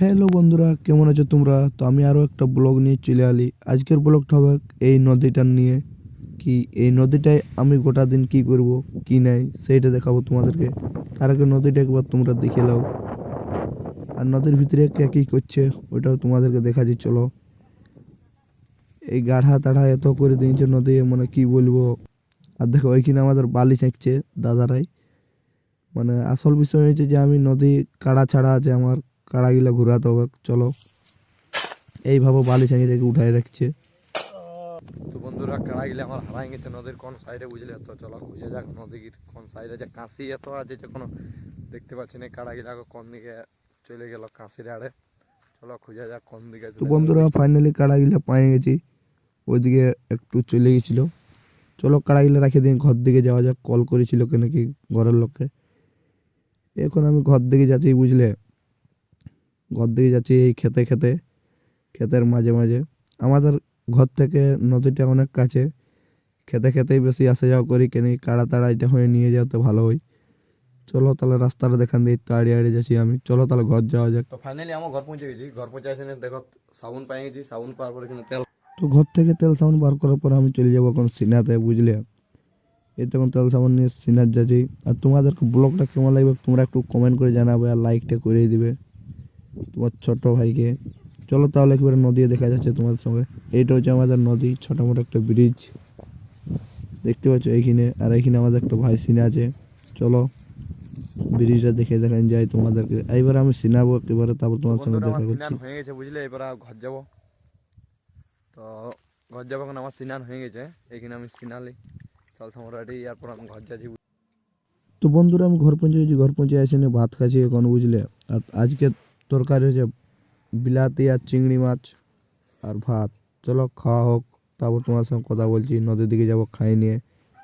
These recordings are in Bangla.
হ্যালো বন্ধুরা, কেমন আছো তোমরা? তো আমি আরও একটা ব্লগ নিয়ে চলে আলি। আজকের ব্লগটা হবে এই নদীটার নিয়ে। কি এই নদীটায় আমি গোটা দিন কি করব কি নাই সেইটা দেখাবো তোমাদেরকে। তার আগে নদীটা একবার তোমরা দেখে নাও, আর নদীর ভিতরে কে কী করছে ওইটাও তোমাদেরকে দেখাচ্ছি, চলো। এই গাঢ়া তাড়া এত করে দিয়েছে নদী, মানে কি বলবো। আর দেখো ওইখানে আমাদের বালি ছাঁকছে দাদারাই। মানে আসল বিষয় হয়েছে যে আমি নদী কাড়া ছাড়া আছে, আমার কাড়াগুলো ঘুরাতে হবে, চলো। এইভাবে বালি ছাঁকি থেকে উঠাই রাখছে। তো বন্ধুরা কাড়া গিলে আমার হারাই গেছে নদীর কোন সাইডে, বুঝলে? তো চলো খুঁজে যাক নদীর কোন সাইডে, যে কাঁচি এত আছে যে কোনো দেখতে পাচ্ছি না। কাড়া গিলা কোন দিকে চলে গেল কাঁচির আড়ে। চলো খুঁজে যাক কোন দিকে আছে, তো দেখা যাক বন্ধুরা ওই। ফাইনালি কাড়াগুলো পেয়ে গেছি। ওইদিকে একটু চলে গেছিলো। চলো কাড়াগুলো রেখে দিয়ে ঘর দিকে যাওয়া যাক, কল করেছিল কেন কি ঘরের লোককে। এখন আমি ঘর দিকে যাচ্ছি, বুঝলে। ঘর দিকে যাচ্ছি এই খেতে খেতে, ক্ষেতের মাঝে মাঝে। আমাদের ঘর থেকে নদীটা অনেক কাছে, খেতে খেতেই বেশি আসা যাওয়া করি, কেন কি কাড়া তাড়া এটা হয়ে নিয়ে যাওয়া তো ভালো হয়। চলো তাহলে রাস্তাটা দেখান দিয়ে তাড়িয়ে আড়িয়ে যাচ্ছি আমি, চলো তাহলে ঘর যাওয়া যাক। তো ফাইনালি আমার ঘর পৌঁছে গেছি। ঘর পৌঁছে এসে দেখো সাবুন পেয়ে গেছি। সাবুন পাওয়ার পরে এখানে তেল। তো ঘর থেকে তেল সাবান বার করার পর আমি চলে যাবো এখন সিনাতে, বুঝলে। এই তখন তেল সাবান নিয়ে সিনার যাচ্ছি। আর তোমাদেরকে ব্লগটা কেমন লাগবে তোমরা একটু কমেন্ট করে জানাবে, আর লাইকটা করে দিবে তোমার ছোট ভাইকে। চলো তাহলে একবারে নদী দেখা যাচ্ছে তোমাদের সঙ্গে। এইটা হচ্ছে আমাদের নদী, ছোটো মোটো একটা ব্রিজ দেখতে পাচ্ছ এইখানে। আর এইখানে আমাদের একটা ভাই সিনে আছে। চলো ব্রিজটা দেখে দেখান যায় তোমাদেরকে। এইবার আমি সিনাবো একেবারে, তারপর তো তোমার সঙ্গে বন্ধুরা দেখা আমার করছি। স্নান হয়ে গেছে, বুঝলে? এবার ঘর যাবো। তো ঘর যাবো, এখন আমার স্নান হয়ে গেছে। এখানে আমি স্নালি চল রেডি, এরপর আমি ঘর যাচ্ছি। তো বন্ধুরা আমি ঘর পৌঁছে গেছি, ঘর পৌঁছে এসে নিয়ে ভাত খাচ্ছি এখন, বুঝলে। আর আজকে তরকারি হয়েছে বিলাতি আর চিংড়ি মাছ আর ভাত। চলো খাওয়া হোক, তারপর তোমার সঙ্গে কথা বলছি। নদীর দিকে যাবো খাই নিয়ে,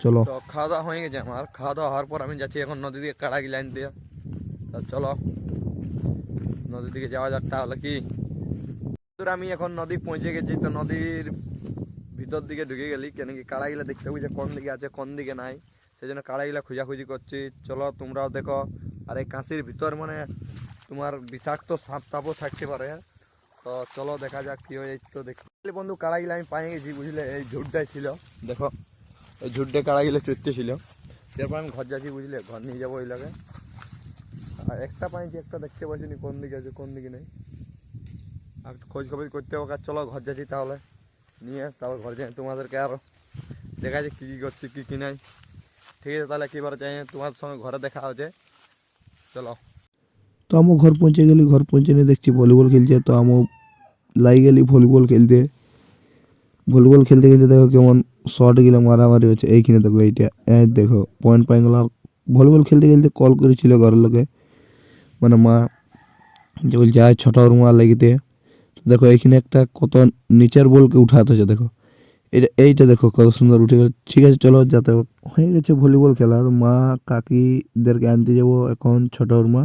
চলো। তো খাওয়া দাওয়া হয়ে গেছে আমার। খাওয়া দাওয়া হওয়ার পর আমি যাচ্ছি এখন নদী দিকে কাড়া গিলা আনতে। তো চলো নদীর দিকে যাওয়া যাক তাহলে, কি? আমি এখন নদী পৌঁছে গেছি। তো নদীর ভিতর দিকে ঢুকে গেলি, কেন কি কাড়াগুলা দেখতে হবে যে কোন দিকে আছে কোন দিকে নাই। সেই জন্য কাড়াগুলা খোঁজাখুঁজি করছি। চলো তোমরাও দেখো। আর এই কাঁচির ভিতর মানে তোমার বিষাক্ত সাপ টাপও থাকতে পারে। তো চলো দেখা যাক কি হয়ে। তো দেখি বন্ধু কাড়াগুলা আমি পাই গেছি, বুঝলে। এই ঝুড়টাই ছিল, দেখো। এই ঝুড়টা কাড়াগুলা চড়তে ছিল। তারপর আমি ঘর যাচ্ছি, বুঝলে। ঘর নিয়ে যাবো ওই লাগে। আর একটা পাইছি, একটা দেখতে পাচ্ছি নি কোন দিকে আছে কোন দিকে নেই। আর খোঁজ খবর করতে হবে। চলো ঘর যাচ্ছি তাহলে, নিয়ে তারপর ঘর যাই তোমাদেরকে আরও দেখা যায় কী কী করছি কী কী নাই। ঠিক আছে তাহলে একেবারে যাই, তোমার সঙ্গে ঘরে দেখা হচ্ছে। চলো। তো আমি ঘর পৌঁছে গেলি, ঘর পৌঁছে নিয়ে দেখছি ভলিবল খেলছে। তো আমি লাই গেলি ভলিবল খেলতে। ভলিবল খেলতে খেলতে দেখো কেমন শর্ট গেলে মারামারি হচ্ছে এইখানে। দেখো এইটা, এই দেখো পয়েন্ট পাই গেল। ভলিবল খেলতে খেলতে কল করেছিল ঘরের লোকে, মানে মা, যে বলছে আয় ছোট ওর মা লাগিতে। দেখো এইখানে একটা কত নিচের বলকে উঠাতে হচ্ছে, দেখো। এইটা দেখো কত সুন্দর উঠে গেল। ঠিক আছে চলো যাতে হয়ে গেছে ভলিবল খেলা। তো মা কাকিদেরকে আনতে যাবো এখন, ছোট ওর মা।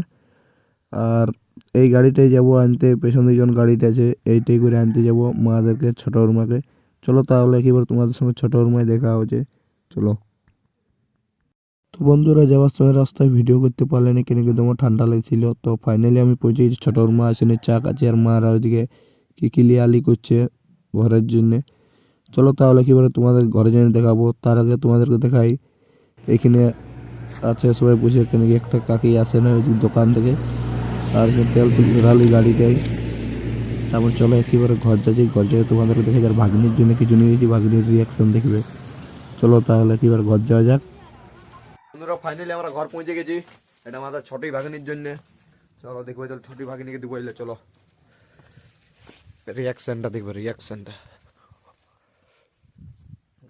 আর এই গাড়িটাই যাব আনতে, পেছন দিকে গাড়িটা আছে এইটাই করে আনতে যাব মাদেরকে, ছোট ওর মাকে। চলো তাহলে এবার তোমাদের সঙ্গে ছোট ওর মায় দেখা হচ্ছে, চলো। তো বন্ধুরা যাওয়ার সময় রাস্তায় ভিডিও করতে পারলে না, কেন কি তোমার ঠান্ডা লাগছিল। তো ফাইনালি আমি পৌঁছে গেছি, ছোট ওর মা আসেনি, চা কাছে। আর মারা ওইদিকে কি কিলিয়ালি করছে ঘরের জন্যে। চলো তাহলে একেবারে তোমাদের ঘরে জেনে দেখাবো। তার আগে তোমাদেরকে দেখাই এখানে আছে সবাই বসে, কেন কি একটা কাকি আসে না ওই দোকান থেকে। আর এখানে তেল তুল ভরালি গাড়িটাই। তারপর চলো একেবারে ঘর যাচ্ছি, ঘর যাই তোমাদেরকে দেখে। যার ভাগ্নির জন্য কিছু নিয়ে গেছি, ভাগ্নির রিয়াকশন দেখবে। চলো তাহলে একেবারে ঘর যাওয়া যাক। বন্ধুরা ফাইনালি আমরা ঘর পৌঁছে গেছি। এটা আমাদের ছোটি ভাগিনীর জন্য। চলো দেখবো, চলো ছোটি ভাগিনীকে দিব। এলে চলো রিয়াকশনটা দেখবে, রিয়াকশনটা।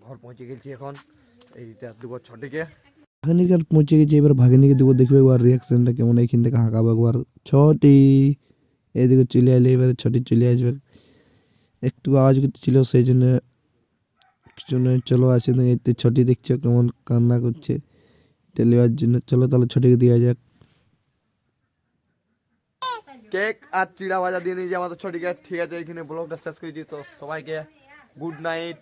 ঘর পৌঁছে গেছি এখন, এইটা দেবো ছটিকে। ভাগ্নিকে আর পৌঁছে গেছি, এবার ভাগ্নিকে দেবো, দেখবে একবার রিয়াকশনটা কেমন। এইখান থেকে হাঁকাবো একবার, ছটি এইদিকে চলে এলে এবারে ছটি চলে আসবে। একটু আওয়াজ করছিল সেই জন্য কিছু নয়, চলো আসে না। এতে ছটি দেখছো কেমন কান্না করছে টেলিওয়ার জন্য। চলো তাহলে ছটিকে দেওয়া যাক। কেক আর চিড়া ভাজা দিয়ে নিয়েছি আমাদের ছটিকে। ঠিক আছে এখানে ব্লগটা শেষ করেছি। তো সবাইকে গুড নাইট।